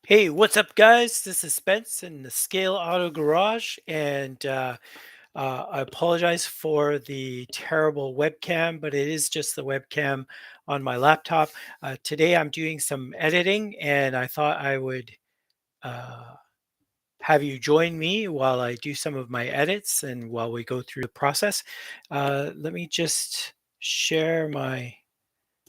Hey, what's up, guys? This is Spence in the Scale Auto Garage, and I apologize for the terrible webcam, but it is just the webcam on my laptop. Today, I'm doing some editing, and I thought I would uh, have you join me while I do some of my edits and while we go through the process. Let me just share my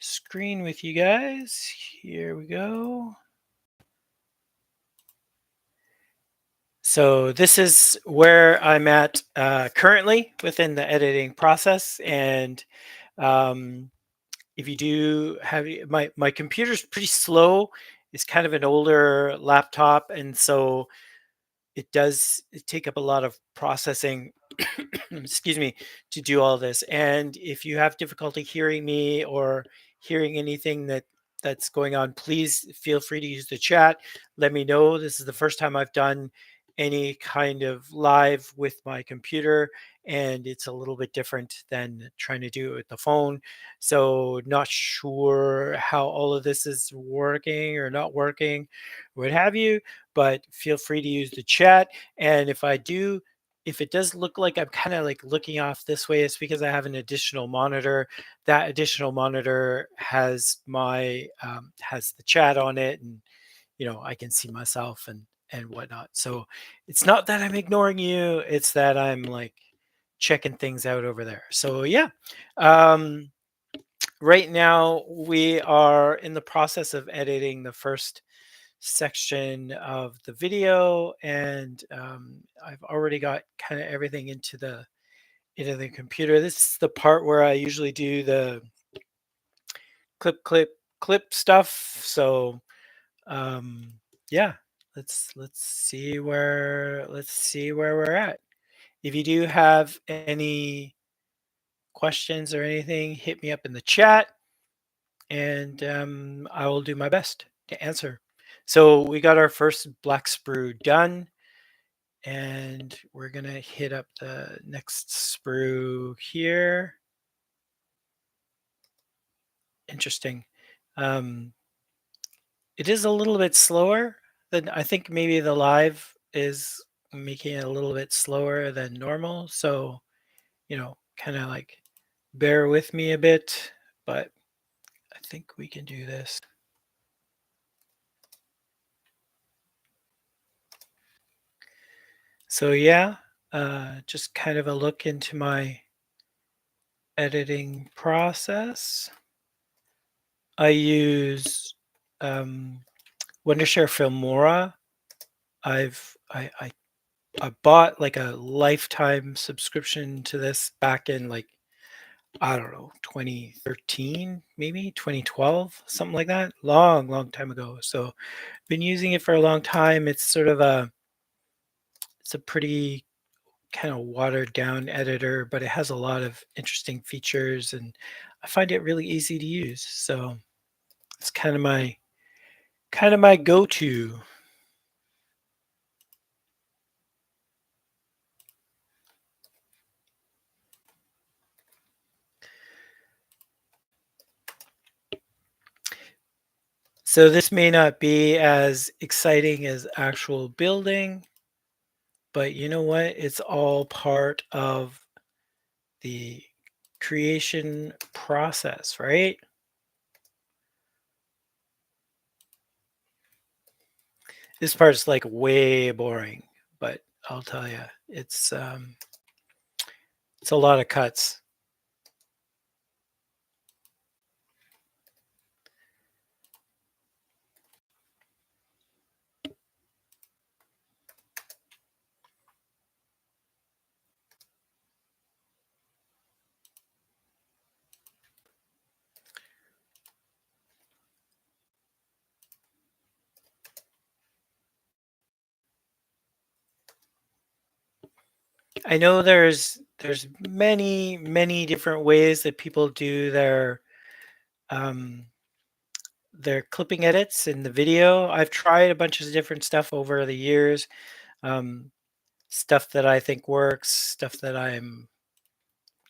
screen with you guys. Here we go. So this is where I'm at currently within the editing process. And um, if you do have my computer's pretty slow. It's kind of an older laptop, and so it take up a lot of processing, excuse me, to do all this. And if you have difficulty hearing me or hearing anything that's going on, please feel free to use the chat. Let me know. This is the first time I've done any kind of live with my computer, and it's a little bit different than trying to do it with the phone. So not sure how all of this is working or not working, what have you, but feel free to use the chat. And if it does look like I'm kind of like looking off this way, it's because I have an additional monitor. That additional monitor has has the chat on it, and I can see myself and whatnot. So it's not that I'm ignoring you; it's that I'm like checking things out over there. So yeah, um, right now we are in the process of editing the first section of the video, and I've already got kind of everything into the computer. This is the part where I usually do the clip clip clip stuff. So um yeah, let's see where we're at. If you do have any questions or anything, hit me up in the chat, and I will do my best to answer. So we got our first black sprue done, and we're gonna hit up the next sprue here. Interesting. Um, it is a little bit slower than I think. Maybe the live is making it a little bit slower than normal. So, kind of like bear with me a bit, but I think we can do this. So yeah, just kind of a look into my editing process. I use Wondershare Filmora. I bought like a lifetime subscription to this back in, like, I don't know, 2013, maybe 2012, something like that. Long time ago. So been using it for a long time. It's a pretty kind of watered down editor, but it has a lot of interesting features, and I find it really easy to use. So it's kind of my go-to. So this may not be as exciting as actual building, but you know what? It's all part of the creation process, right? This part's like way boring, but I'll tell you, it's a lot of cuts. I know there's many different ways that people do um, their clipping edits in the video. I've tried a bunch of different stuff over the years. Um, Stuff that I think works, stuff that I'm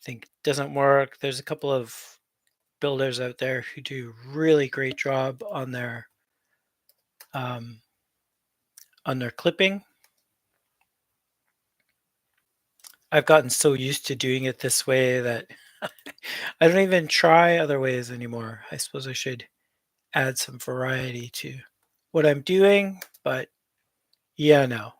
think doesn't work. There's a couple of builders out there who do really great job on their um, on their clipping. I've gotten so used to doing it this way that I don't even try other ways anymore. I suppose I should add some variety to what I'm doing, but yeah, no.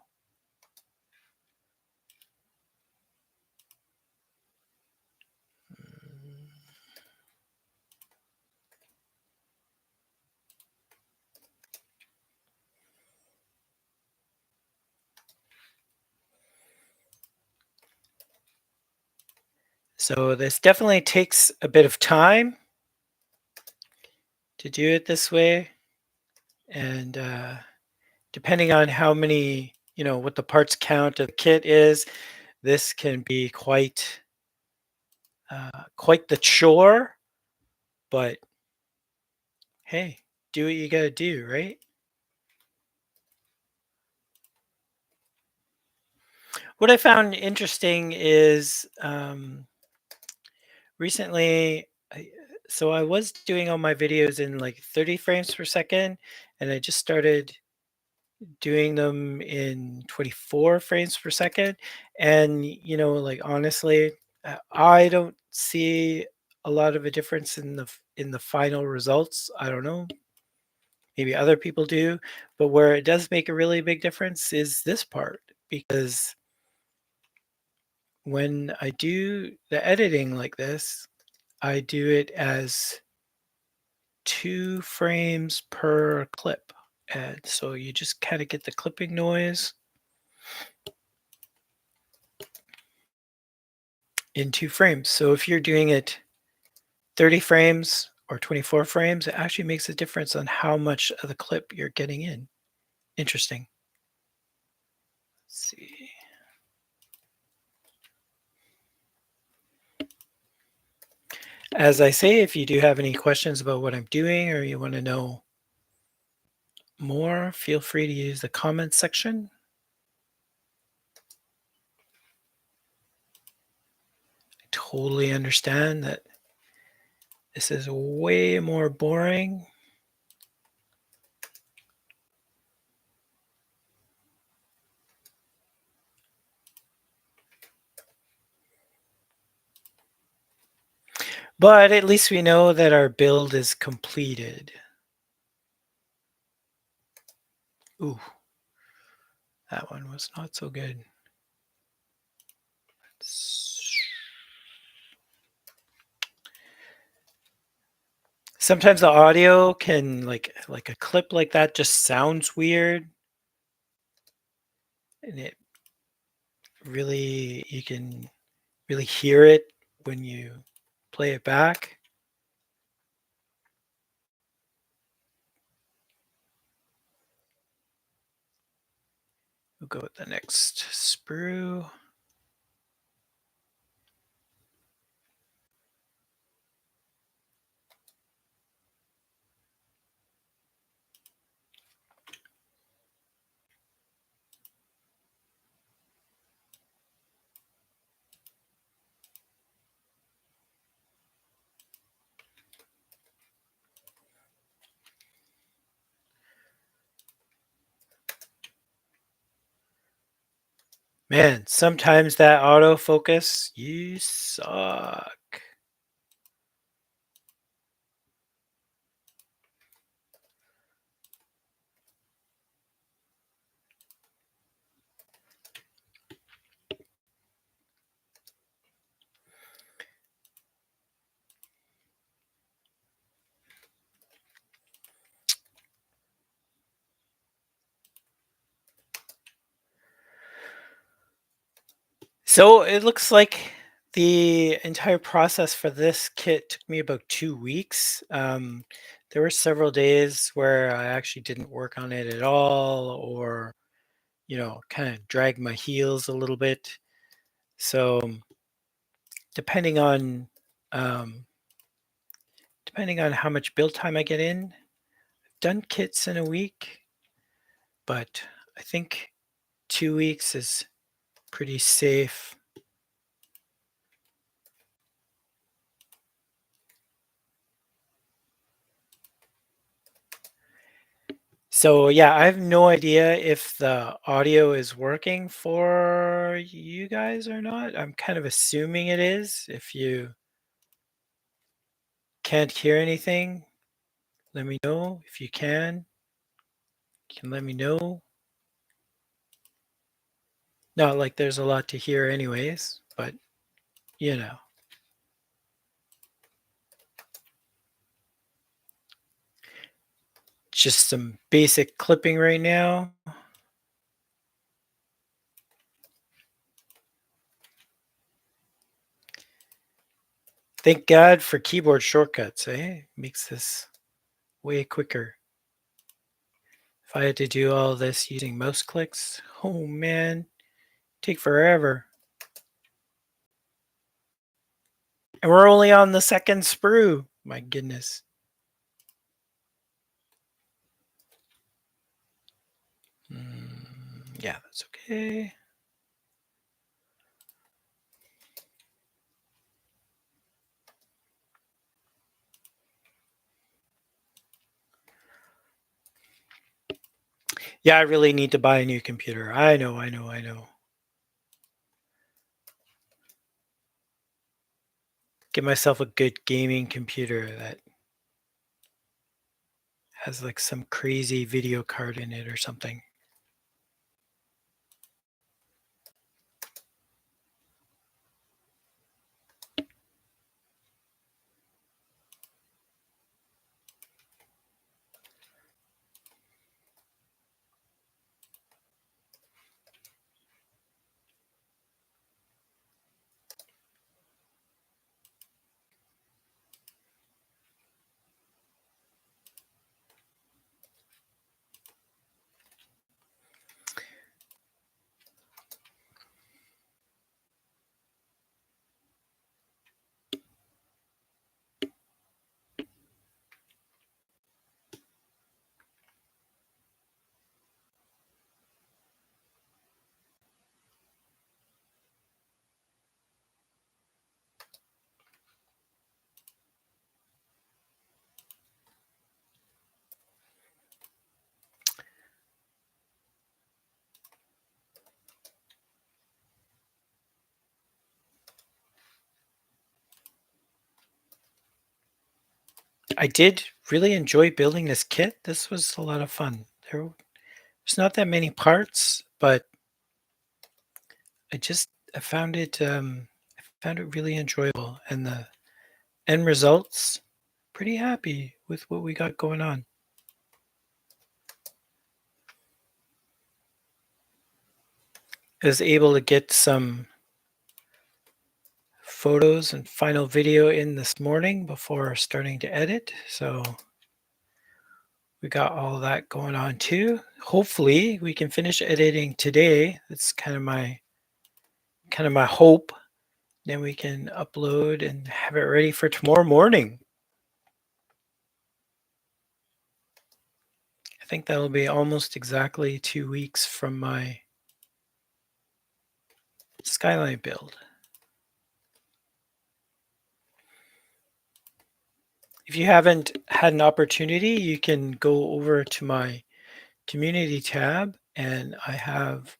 So this definitely takes a bit of time to do it this way. And depending on how many, what the parts count of the kit is, this can be quite the chore. But hey, do what you got to do, right? What I found interesting is recently, so I was doing all my videos in like 30 frames per second, and I just started doing them in 24 frames per second. And, like honestly, I don't see a lot of a difference in the final results. I don't know. Maybe other people do, but where it does make a really big difference is this part, because when I do the editing like this, I do it as 2 frames per clip. And so you just kind of get the clipping noise in 2 frames. So if you're doing it 30 frames or 24 frames, it actually makes a difference on how much of the clip you're getting in. Interesting. Let's see. As I say, if you do have any questions about what I'm doing or you want to know more, feel free to use the comments section. I totally understand that this is way more boring. But at least we know that our build is completed. Ooh, that one was not so good. Sometimes the audio can like a clip like that just sounds weird. And it really, you can really hear it when you play it back. We'll go with the next sprue. Man, sometimes that autofocus, you suck. So it looks like the entire process for this kit took me about 2 weeks. There were several days where I actually didn't work on it at all, or kind of dragged my heels a little bit. So depending on um, depending on how much build time I get in, I've done kits in a week, but I think 2 weeks is pretty safe. So yeah, I have no idea if the audio is working for you guys or not. I'm kind of assuming it is. If you can't hear anything, let me know. If you can let me know. Not like there's a lot to hear anyways, but you know. Just some basic clipping right now. Thank God for keyboard shortcuts, eh? Makes this way quicker. If I had to do all this using mouse clicks, oh man, take forever. And we're only on the second sprue. My goodness. Yeah, that's okay. Yeah, I really need to buy a new computer. I know. Get myself a good gaming computer that has like some crazy video card in it or something. I did really enjoy building this kit. This was a lot of fun. There's not that many parts, but I found it really enjoyable, and the end results pretty happy with what we got going on. I was able to get some photos and final video in this morning before starting to edit, so we got all that going on too. Hopefully we can finish editing today. That's kind of my hope. Then we can upload and have it ready for tomorrow morning. I think that'll be almost exactly 2 weeks from my skyline build. If you haven't had an opportunity, you can go over to my community tab, and I have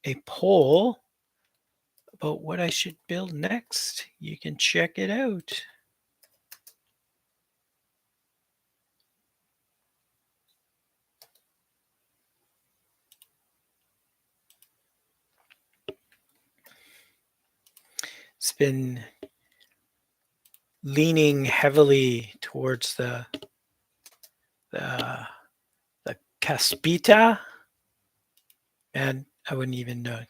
a poll about what I should build next. You can check it out. It's been leaning heavily towards the Caspita, and I wouldn't even know.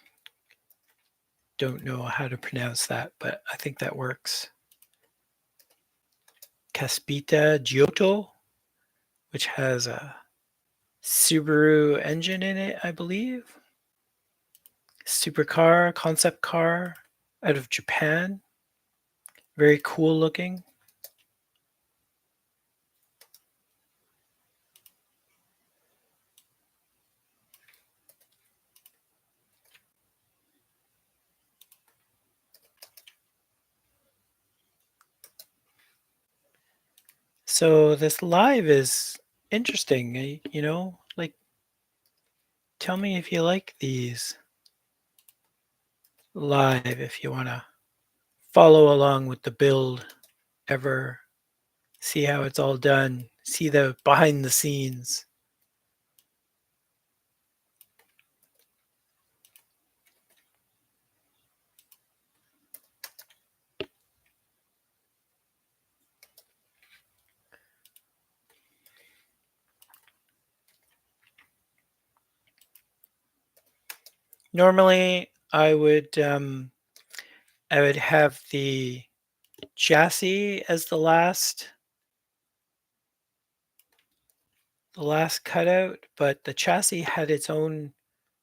Don't know how to pronounce that, but I think that works. Caspita Giotto, which has a Subaru engine in it, I believe. Supercar, concept car out of Japan. Very cool looking. So this live is interesting, like Tell me if you like these live, if you want to follow along with the build, ever see how it's all done, see the behind the scenes. Normally, I would have the chassis as the last cutout, but the chassis had its own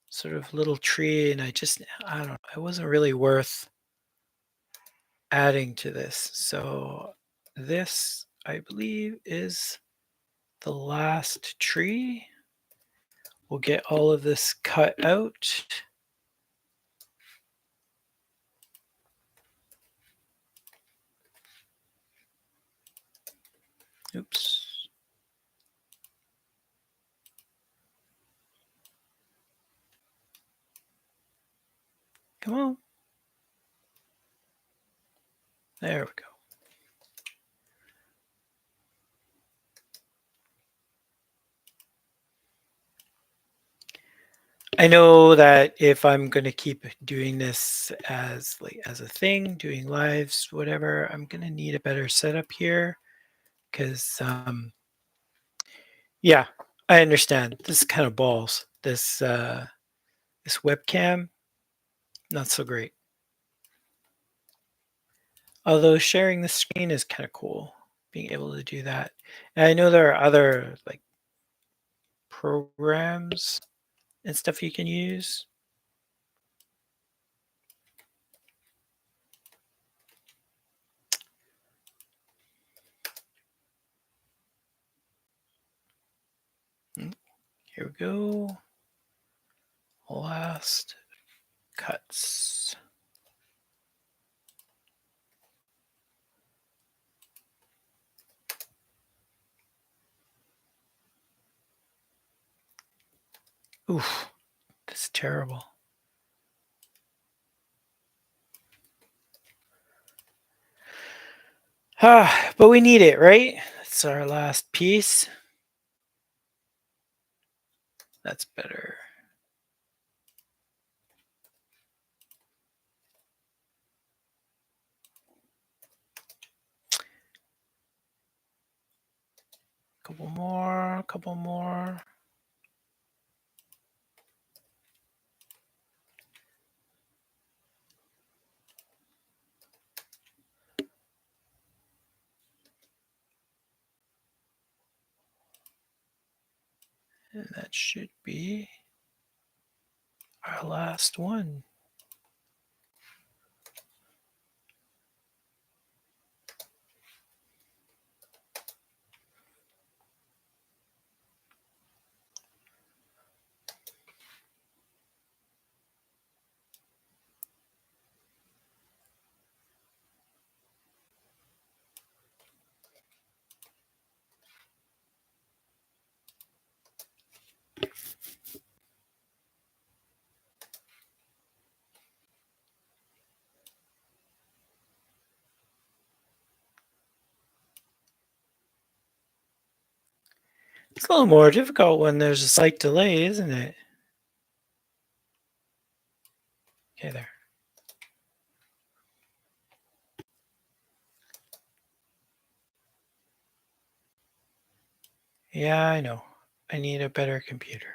sort of little tree, and I don't know, it wasn't really worth adding to this. So this, I believe, is the last tree. We'll get all of this cut out. Oops. Come on. There we go. I know that if I'm going to keep doing this as a thing, doing lives, whatever, I'm going to need a better setup here because, yeah, I understand. This is kind of balls. This webcam, not so great. Although sharing the screen is kind of cool, being able to do that. And I know there are other like programs and stuff you can use. Here we go. Last cuts. Oof, that's terrible. But we need it, right? It's our last piece. That's better. Couple more, couple more. And that should be our last one. It's a little more difficult when there's a slight delay, isn't it? Okay, there. Yeah, I know. I need a better computer.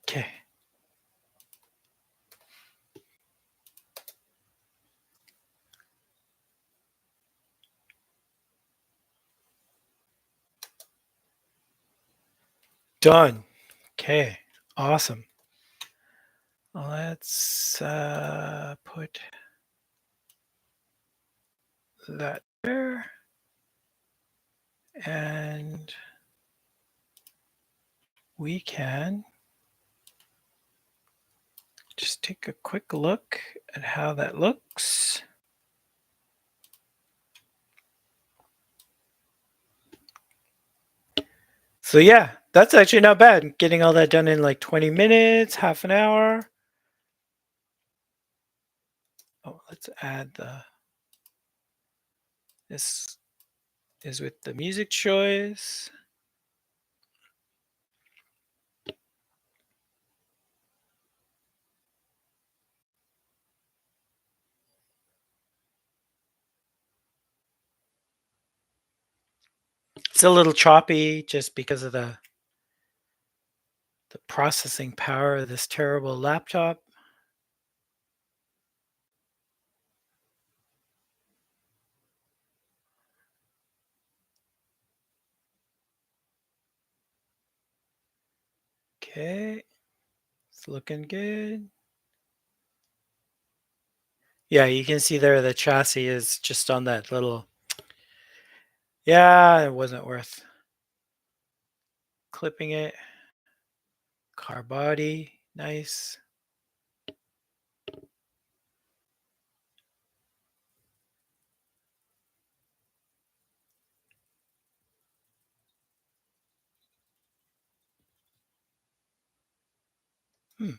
Okay. Done. Okay, awesome. Let's put that there. And we can just take a quick look at how that looks. So yeah, that's actually not bad. Getting all that done in like 20 minutes, half an hour. Oh, let's add this is with the music choice. It's a little choppy just because of the processing power of this terrible laptop. Okay, it's looking good. Yeah, you can see there the chassis is just on that little, yeah, it wasn't worth clipping it. Car body, nice. Hmm,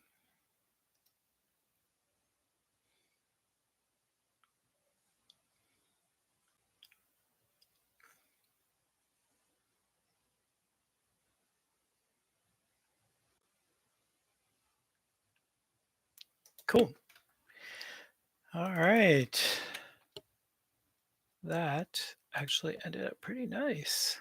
cool. All right. That actually ended up pretty nice.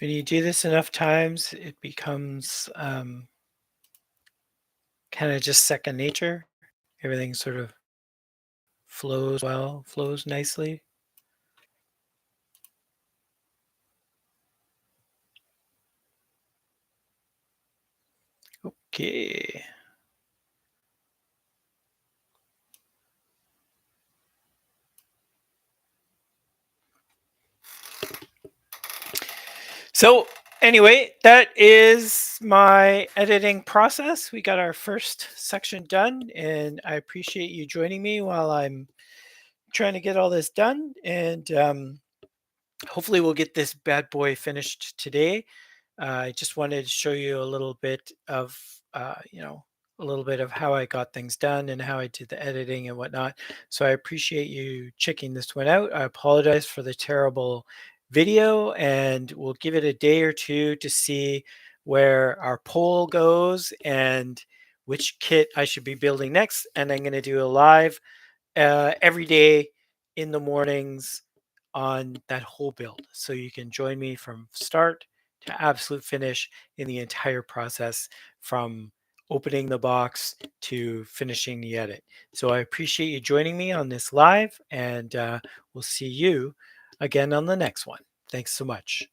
When you do this enough times, it becomes kind of just second nature. Everything sort of flows well, flows nicely. Okay. So anyway, that is my editing process. We got our first section done, and I appreciate you joining me while I'm trying to get all this done. And hopefully, we'll get this bad boy finished today. I just wanted to show you a little bit of, a little bit of how I got things done and how I did the editing and whatnot. So I appreciate you checking this one out. I apologize for the terrible video, and we'll give it a day or two to see where our poll goes and which kit I should be building next. And I'm going to do a live every day in the mornings on that whole build. So you can join me from start to absolute finish in the entire process from opening the box to finishing the edit. So I appreciate you joining me on this live, and we'll see you again on the next one. Thanks so much.